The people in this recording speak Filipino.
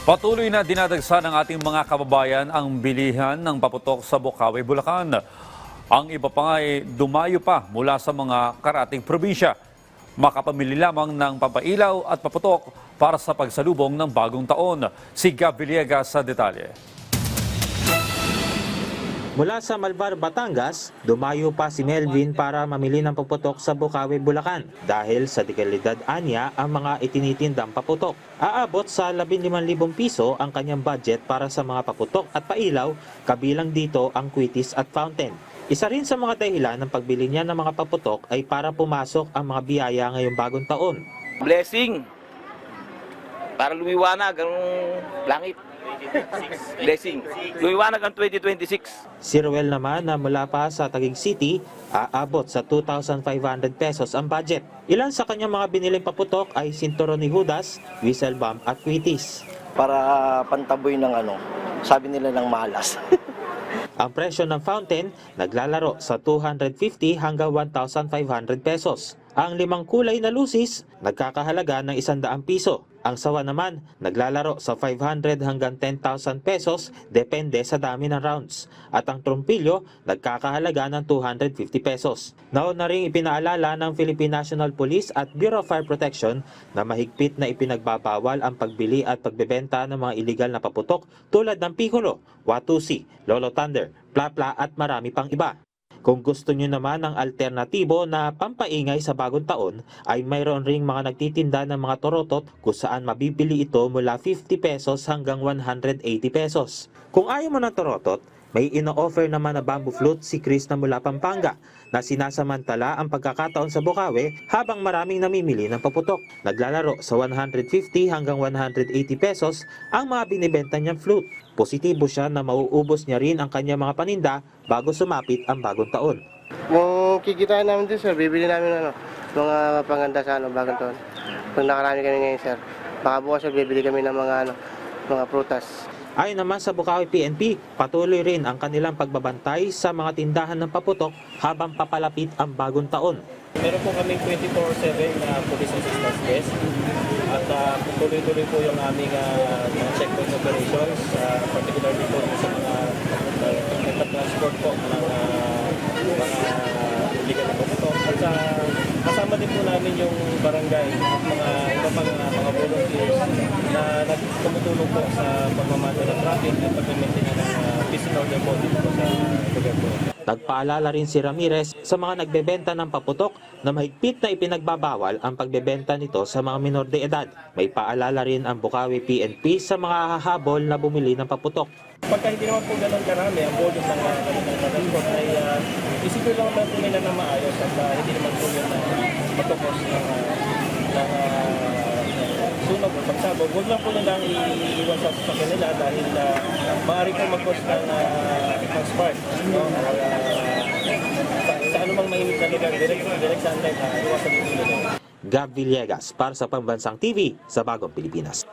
Patuloy na dinadagsa ng ating mga kababayan ang bilihan ng paputok sa Bocaue, Bulacan. Ang iba pa nga ay dumayo pa mula sa mga karating probinsya. Makapamili lamang ng papailaw at paputok para sa pagsalubong ng bagong taon. Si Gab Villegas sa detalye. Mula sa Malvar, Batangas, dumayo pa si Melvin para mamili ng paputok sa Bocaue, Bulacan. Dahil sa dekalidad anya ang mga itinitindang paputok. Aabot sa 15,000 piso ang kanyang budget para sa mga paputok at pailaw, kabilang dito ang kwitis at fountain. Isa rin sa mga dahilan ng pagbili niya ng mga paputok ay para pumasok ang mga biyaya ngayong bagong taon. Blessing. Para lumiwanag ang langit. Blessing. Lumiwanag ang 2026. Si Ruel naman na mula pa sa Taguig City, aabot sa 2,500 pesos ang budget. Ilan sa kanyang mga biniling paputok ay sinturon ni Judas, whistle bomb at kwitis. Para pantaboy ng sabi nila ng malas. Ang presyo ng fountain naglalaro sa 250 hanggang 1,500 pesos. Ang 5 kulay na lusis nagkakahalaga ng 100 piso. Ang sawa naman naglalaro sa 500 hanggang 10,000 pesos depende sa dami ng rounds. At ang trumpilyo nagkakahalaga ng 250 pesos. Nauna ring ipinaalala ng Philippine National Police at Bureau of Fire Protection na mahigpit na ipinagbabawal ang pagbili at pagbebenta ng mga iligal na paputok tulad ng Piccolo, Watusi, Lolo Thunder, Plapla at marami pang iba. Kung gusto nyo naman ng alternatibo na pampaingay sa bagong taon, ay mayroon ring mga nagtitinda ng mga torotot kung saan mabibili ito mula 50 pesos hanggang 180 pesos. Kung ayaw mo ng torotot, may ino-offer naman na bamboo flute si Chris na mula Pampanga na sinasamantala ang pagkakataon sa Bocaue habang maraming namimili ng paputok. Naglalaro sa 150 hanggang 180 pesos ang mga binibenta niyang flute. Positibo siya na mauubos niya rin ang kanyang mga paninda bago sumapit ang bagong taon. Kung kikitain namin din, sir, bibili namin mga panganda sa bagong taon. Pag nakarami kami ngayon, sir, baka bukas, sir, bibili kami ng mga prutas. Ayon naman sa Bocaue PNP, patuloy rin ang kanilang pagbabantay sa mga tindahan ng paputok habang papalapit ang bagong taon. Meron po kaming 24/7 na police assistance desk at tuloy-tuloy po yung aming mga checkpoint operations, particularly po sa mga transport po ng mga illegal na paputok. At kasama din po namin yung barangay at mga iba pang mga volunteers na tumutulong po sa pagmamano ng traffic at pag-maintain ng peace and order po dito po sa lugar po. Nagpaalala rin si Ramirez sa mga nagbebenta ng paputok na mahigpit na ipinagbabawal ang pagbebenta nito sa mga minor de edad. May paalala rin ang Bocaue PNP sa mga hahabol na bumili ng paputok. Pagka hindi naman po ganun karami ang volume ng transport ay isipin lang naman po nila na maayos at hindi naman po yun matukos ng sunog o pagsabog. Huwag lang po nilang iiwan sa sasakyan nila dahil maaari po mag-cause ng spark. No? Sa anumang mainit na lugar, direct sunlight, iwasan din nila. Gab Villegas para sa Pambansang TV sa Bagong Pilipinas.